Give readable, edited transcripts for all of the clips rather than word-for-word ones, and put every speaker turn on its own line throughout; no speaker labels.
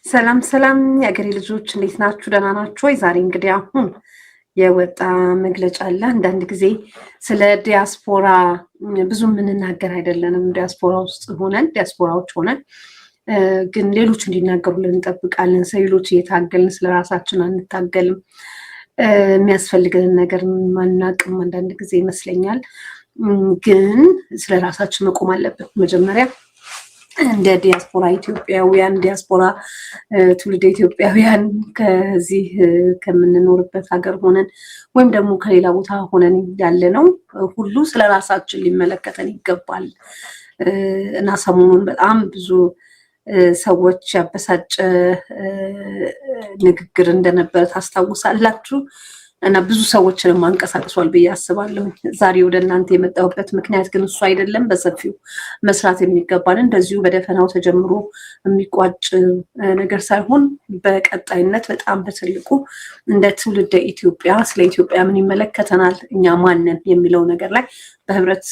ሰላም ሰላም የአገሬ ልጆች እንዴት ናችሁ? ደህና ናችሁ ወይ? ዛሬ እንግዲህ አሁን የወጣ መግለጫ አለ። አንዳንድ ጊዜ ስለ ዲያስፖራ ብዙ የምንናገር አይደለንም። ዲያስፖራዎች ሆነን ግን ሌሎች እንዲናገሩልን እንጠብቃለን። ሌሎች እየታገልን ስለ ራሳችን አንታገልም። የሚያስፈልገንን ነገር ማናቅም አንዳንድ ጊዜ ይመስለኛል። ግን ስለ ራሳችን መቆም አለብን መጀመሪያ እንደ ዲያስፖራ ኢትዮጵያውያን ትውልደ ኢትዮጵያውያን ከዚህ ከምንኖርበት ሀገር ሆነን ወይም ደግሞ ከሌላ ቦታ ሆነን ያለ ነው ሁሉ ስለ ራሳችን ሊመለከተን ይገባል እና ሰሞኑን በጣም ብዙ ሰዎች ያበሳጨ ንግግር እንደነበረ ታስታውሳላችሁ እና ብዙ ሰዎችን ማንቀሳቀሷል ብዬ አስባለሁ። ዛሬ ወደ እናንተ የመጣሁበት ምክንያት ግን እሱ አይደለም። በሰፊው መስራት የሚገባን እንደዚሁ በደፈናው ተጀምሮ የሚቋጭ ነገር ሳይሆን በቀጣይነት በጣም በትልቁ እንደ ትውልደ ኢትዮጵያ ስለ ኢትዮጵያ ምን ይመለከተናል፣ እኛ ማንን የሚለው ነገር ላይ በህብረት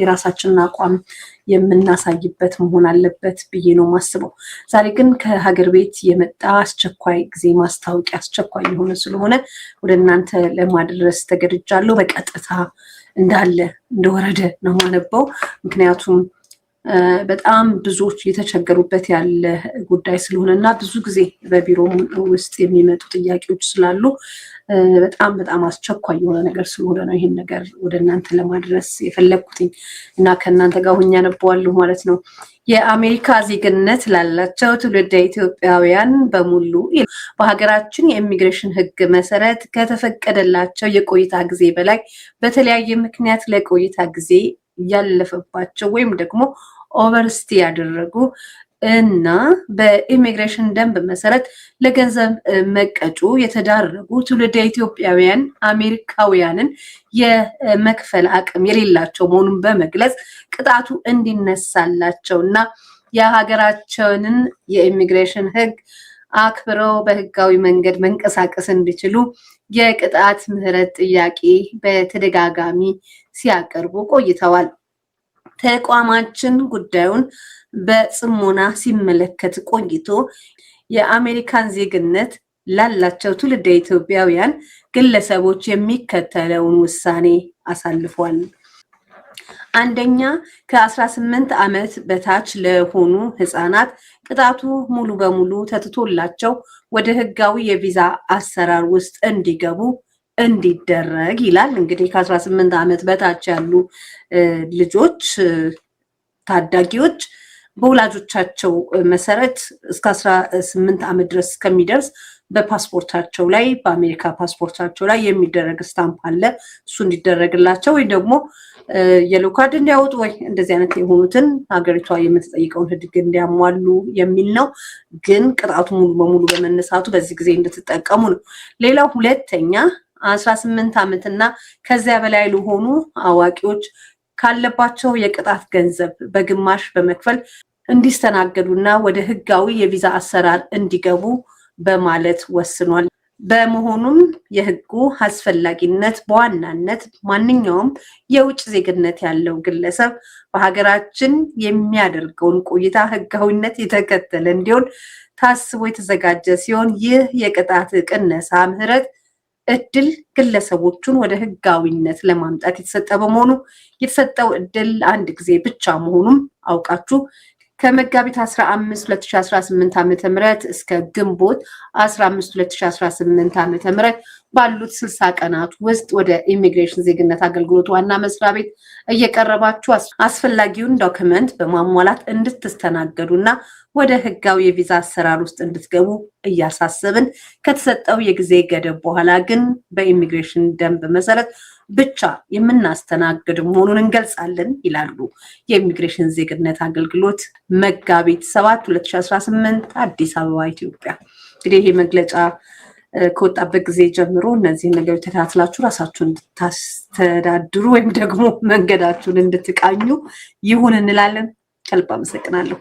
የራሳችንን አቋም የምናሳይበት መሆን አለበት ብዬ ነው ማስበው። ዛሬ ግን ከሀገር ቤት የመጣ አስቸኳይ ጊዜ ማስታወቂያ አስቸኳይ የሆነ ስለሆነ ወደ እናንተ ለማድረስ ተገድጃለሁ። በቀጥታ እንዳለ እንደወረደ ነው ማነበው። ምክንያቱም በጣም ብዙዎች የተቸገሩበት ያለ ጉዳይ ስለሆነ እና ብዙ ጊዜ በቢሮ ውስጥ የሚመጡ ጥያቄዎች ስላሉ በጣም በጣም አስቸኳይ የሆነ ነገር ስለሆነ ነው ይህን ነገር ወደ እናንተ ለማድረስ የፈለግኩትኝ እና ከእናንተ ጋር ሆኜ አነበዋለሁ ማለት ነው። የአሜሪካ ዜግነት ላላቸው ትውልደ ኢትዮጵያውያን በሙሉ በሀገራችን የኢሚግሬሽን ሕግ መሰረት ከተፈቀደላቸው የቆይታ ጊዜ በላይ በተለያየ ምክንያት ለቆይታ ጊዜ ያለፈባቸው ወይም ደግሞ ኦቨርስቲ ያደረጉ እና በኢሚግሬሽን ደንብ መሰረት ለገንዘብ መቀጮ የተዳረጉ ትውልደ ኢትዮጵያውያን አሜሪካውያንን የመክፈል አቅም የሌላቸው መሆኑን በመግለጽ ቅጣቱ እንዲነሳላቸው እና የሀገራቸውን የኢሚግሬሽን ሕግ አክብረው በህጋዊ መንገድ መንቀሳቀስ እንዲችሉ የቅጣት ምህረት ጥያቄ በተደጋጋሚ ሲያቀርቡ ቆይተዋል። ተቋማችን ጉዳዩን በጽሞና ሲመለከት ቆይቶ የአሜሪካን ዜግነት ላላቸው ትውልደ ኢትዮጵያውያን ግለሰቦች የሚከተለውን ውሳኔ አሳልፏል። አንደኛ፣ ከ18 ዓመት በታች ለሆኑ ህፃናት ቅጣቱ ሙሉ በሙሉ ተትቶላቸው ወደ ህጋዊ የቪዛ አሰራር ውስጥ እንዲገቡ እንዲደረግ ይላል። እንግዲህ ከ18 ዓመት በታች ያሉ ልጆች ታዳጊዎች በወላጆቻቸው መሰረት እስከ 18 ዓመት ድረስ ከሚደርስ በፓስፖርታቸው ላይ በአሜሪካ ፓስፖርታቸው ላይ የሚደረግ ስታምፕ አለ። እሱ እንዲደረግላቸው ወይ ደግሞ የሎ ካርድ እንዲያወጡ ወይ እንደዚህ አይነት የሆኑትን ሀገሪቷ የምትጠይቀውን ህግ እንዲያሟሉ የሚል ነው። ግን ቅጣቱ ሙሉ በሙሉ በመነሳቱ በዚህ ጊዜ እንድትጠቀሙ ነው። ሌላው ሁለተኛ 18 ዓመትና ከዚያ በላይ ለሆኑ አዋቂዎች ካለባቸው የቅጣት ገንዘብ በግማሽ በመክፈል እንዲስተናገዱና ወደ ህጋዊ የቪዛ አሰራር እንዲገቡ በማለት ወስኗል። በመሆኑም የህጉ አስፈላጊነት በዋናነት ማንኛውም የውጭ ዜግነት ያለው ግለሰብ በሀገራችን የሚያደርገውን ቆይታ ህጋዊነት የተከተለ እንዲሆን ታስቦ የተዘጋጀ ሲሆን ይህ የቅጣት ቅነሳ ምህረት እድል ግለሰቦቹን ወደ ህጋዊነት ለማምጣት የተሰጠ በመሆኑ የተሰጠው እድል አንድ ጊዜ ብቻ መሆኑን አውቃችሁ ከመጋቢት 15 2018 ዓ.ም እስከ ግንቦት 15 2018 ዓ.ም ባሉት 60 ቀናት ውስጥ ወደ ኢሚግሬሽን ዜግነት አገልግሎት ዋና መስሪያ ቤት እየቀረባችሁ አስፈላጊውን ዶክመንት በማሟላት እንድትስተናገዱና ወደ ህጋዊ የቪዛ አሰራር ውስጥ እንድትገቡ እያሳሰብን ከተሰጠው የጊዜ ገደብ በኋላ ግን በኢሚግሬሽን ደንብ መሰረት ብቻ የምናስተናግድ መሆኑን እንገልጻለን ይላሉ የኢሚግሬሽን ዜግነት አገልግሎት መጋቢት 7 2018 አዲስ አበባ ኢትዮጵያ። እንግዲህ ይሄ መግለጫ ከወጣበት ጊዜ ጀምሮ እነዚህ ነገሮች ተከታትላችሁ ራሳችሁን እንድታስተዳድሩ ወይም ደግሞ መንገዳችሁን እንድትቃኙ ይሁን እንላለን። ከልብ አመሰግናለሁ።